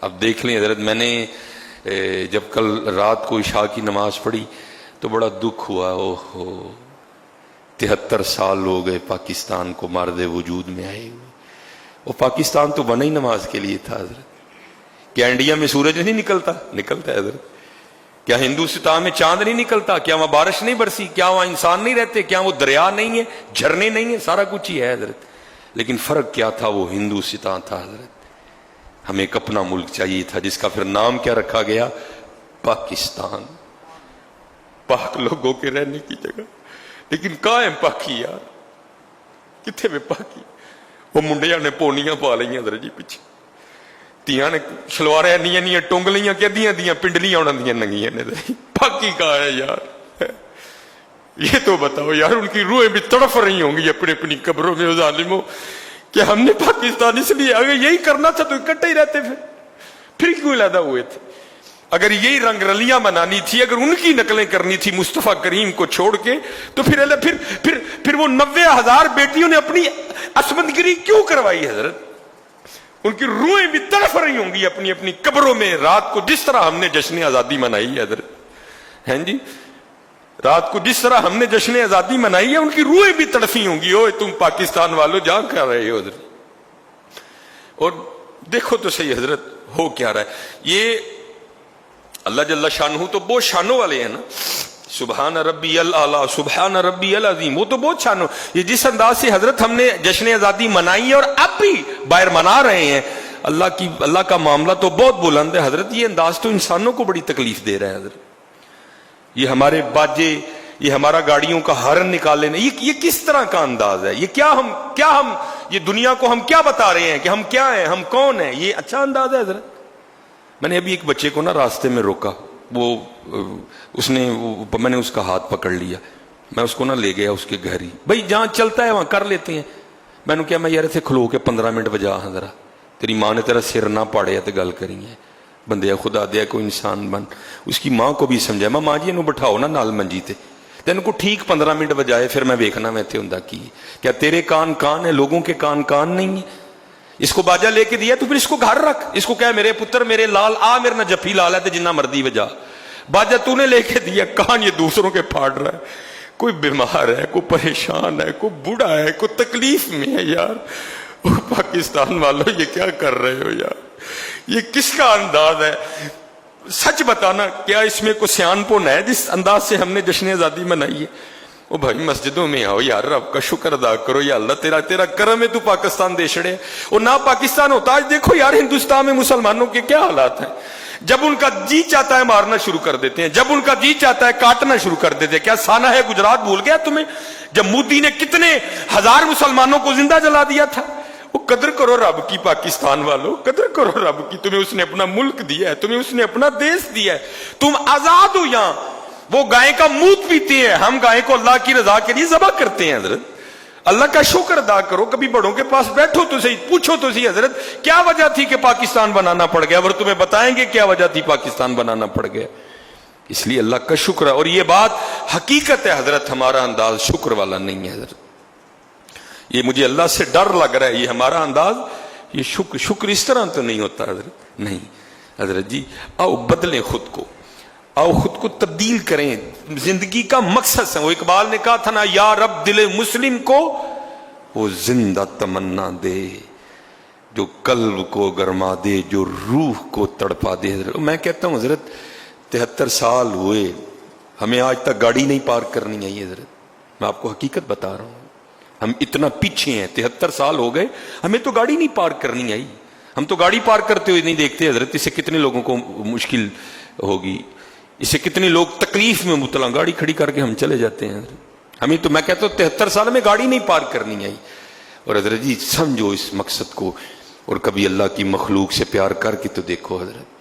اب دیکھ لیں حضرت، میں نے جب کل رات کو عشاء کی نماز پڑھی تو بڑا دکھ ہوا. اوہو 73 سال ہو گئے پاکستان کو مارد وجود میں آئے ہوئے. وہ پاکستان تو بنا ہی نماز کے لیے تھا حضرت. کیا انڈیا میں سورج نہیں نکلتا؟ نکلتا ہے حضرت. کیا ہندوستان میں چاند نہیں نکلتا؟ کیا وہاں بارش نہیں برسی؟ کیا وہاں انسان نہیں رہتے؟ کیا وہ دریا نہیں ہے، جھرنے نہیں ہیں؟ سارا کچھ ہی ہے حضرت. لیکن فرق کیا تھا؟ وہ ہندوستان تھا حضرت. ہمیں ایک اپنا ملک چاہیے تھا جس کا پھر نام کیا رکھا گیا؟ پاکستان. پاک لوگوں کے رہنے کی جگہ. لیکن کہاں ہے پاکی یار؟ کتنے میں پاکی؟ وہ منڈیا نے پونیاں پا لیا حضرت جی پیچھے. تیاں نے شلواریں نیاں ٹونگ لیاں کہ دیاں پنڈلیاں انہوں نے ننگیاں نے. پاکی کہاں ہے یار؟ یہ تو بتاؤ یار. ان کی روحیں بھی تڑف رہی ہوں گی اپنی اپنی قبروں میں ظالموں کہ ہم نے پاکستان اس لیے اگر یہی کرنا تھا تو اکٹھے ہی رہتے پھر کیوں علیحدہ ہوئے تھے؟ اگر یہی رنگ رلیاں منانی تھی، اگر ان کی نقلیں کرنی تھی مصطفیٰ کریم کو چھوڑ کے، تو پھر وہ 90,000 بیٹیوں نے اپنی عصمت گیری کیوں کروائی حضرت؟ ان کی روحیں بھی تڑف رہی ہوں گی اپنی اپنی قبروں میں رات کو جس طرح ہم نے جشن آزادی منائی ہے حضرت. ہیں جی، رات کو جس طرح ہم نے جشن آزادی منائی ہے ان کی روحیں بھی تڑفی ہوں گی. اوے تم پاکستان والوں جہاں کر رہے ہو حضرت. اور دیکھو تو صحیح حضرت ہو کیا رہا ہے. یہ اللہ جل شانہ تو بہت شانوں والے ہیں نا. سبحان ربی الاعلیٰ سبحان ربی العظیم، وہ تو بہت شانوں. یہ جس انداز سے حضرت ہم نے جشن آزادی منائی ہے اور اب بھی باہر منا رہے ہیں، اللہ کا معاملہ تو بہت بلند ہے حضرت. یہ انداز تو انسانوں کو بڑی تکلیف دے رہا ہے حضرت. یہ ہمارے باجے، یہ ہمارا گاڑیوں کا ہارن نکال لینا، یہ کس طرح کا انداز ہے؟ یہ کیا ہم یہ دنیا کو ہم کیا بتا رہے ہیں کہ ہم کیا ہیں، ہم کون ہیں؟ یہ اچھا انداز ہے حضرت. میں نے ابھی ایک بچے کو نا راستے میں روکا، میں نے اس کا ہاتھ پکڑ لیا. میں اس کو نہ لے گیا اس کے گھر ہی. بھائی جہاں چلتا ہے وہاں کر لیتے ہیں. میں نے کیا میں یار اتنے کھلو کے 15 منٹ بجا ہاں ذرا، تیری ماں نے تیرا سر نہ پاڑیا تو گل کری ہے. بندے خدا دیا کوئی انسان بن. اس کی ماں کو بھی سمجھا، ماں جی انہوں بٹھاؤ نا نال منجی تے. تینوں کو ٹھیک 15 منٹ بجائے پھر میں ویکھنا میں تے ہوندا کی. کیا تیرے کان کان ہے، لوگوں کے کان کان نہیں ہے؟ اس کو باجا لے کے دیا تو پھر اس کو گھر رکھ. اس کو کہہ میرے پتر میرے لال آ میرے نہ جفی لال ہے تو جنہ مردی بجا. باجا تو نے لے کے دیا، کان یہ دوسروں کے پھاڑ رہا ہے. کوئی بیمار ہے، کوئی پریشان ہے، کوئی بوڑھا ہے، کوئی تکلیف میں ہے یار. پاکستان والوں یہ کیا کر رہے ہو یار؟ یہ کس کا انداز ہے؟ سچ بتانا، کیا اس میں کوئی سیان پن ہے جس انداز سے ہم نے جشن آزادی منائی ہے؟ او بھائی مسجدوں میں آؤ یار، رب کا شکر ادا کرو. یا اللہ تیرا کرم ہے تو پاکستان دے چھڑے. اور نہ پاکستان ہوتا آج دیکھو یار ہندوستان میں مسلمانوں کے کیا حالات ہیں. جب ان کا جی چاہتا ہے مارنا شروع کر دیتے ہیں، جب ان کا جی چاہتا ہے کاٹنا شروع کر دیتے ہیں. کیا سانہ ہے گجرات بھول گیا تمہیں جب مودی نے کتنے ہزار مسلمانوں کو زندہ جلا دیا تھا؟ وہ قدر کرو رب کی، پاکستان والوں قدر کرو رب کی. تمہیں اس نے اپنا ملک دیا ہے، تمہیں اس نے اپنا دیش دیا ہے، تم آزاد ہو. یہاں وہ گائے کا مونت پیتے ہیں، ہم گائے کو اللہ کی رضا کے لیے ذبح کرتے ہیں حضرت. اللہ کا شکر ادا کرو. کبھی بڑوں کے پاس بیٹھو تو صحیح، پوچھو تو صحیح حضرت کیا وجہ تھی کہ پاکستان بنانا پڑ گیا؟ اور تمہیں بتائیں گے کیا وجہ تھی پاکستان بنانا پڑ گیا. اس لیے اللہ کا شکر ہے. اور یہ بات حقیقت ہے حضرت، ہمارا انداز شکر والا نہیں ہے حضرت. یہ مجھے اللہ سے ڈر لگ رہا ہے. یہ ہمارا انداز، یہ شکر اس طرح تو نہیں ہوتا حضرت. نہیں حضرت جی، آؤ بدلیں خود کو، آؤ خود کو تبدیل کریں. زندگی کا مقصد ہے. وہ اقبال نے کہا تھا نا، یا رب دل مسلم کو وہ زندہ تمنا دے جو قلب کو گرما دے، جو روح کو تڑپا دے. حضرت میں کہتا ہوں حضرت 73 سال ہوئے ہمیں آج تک گاڑی نہیں پارک کرنی آئی حضرت. میں آپ کو حقیقت بتا رہا ہوں، ہم اتنا پیچھے ہیں. 73 سال ہو گئے ہمیں تو گاڑی نہیں پارک کرنی آئی. ہم تو گاڑی پارک کرتے ہوئے نہیں دیکھتے حضرت. اس سے کتنے لوگوں کو مشکل ہوگی، اس سے کتنے لوگ تکلیف میں مبتلا. گاڑی کھڑی کر کے ہم چلے جاتے ہیں. ہمیں تو میں کہتا ہوں 73 سال میں گاڑی نہیں پارک کرنی آئی. اور حضرت جی سمجھو اس مقصد کو، اور کبھی اللہ کی مخلوق سے پیار کر کے تو دیکھو حضرت.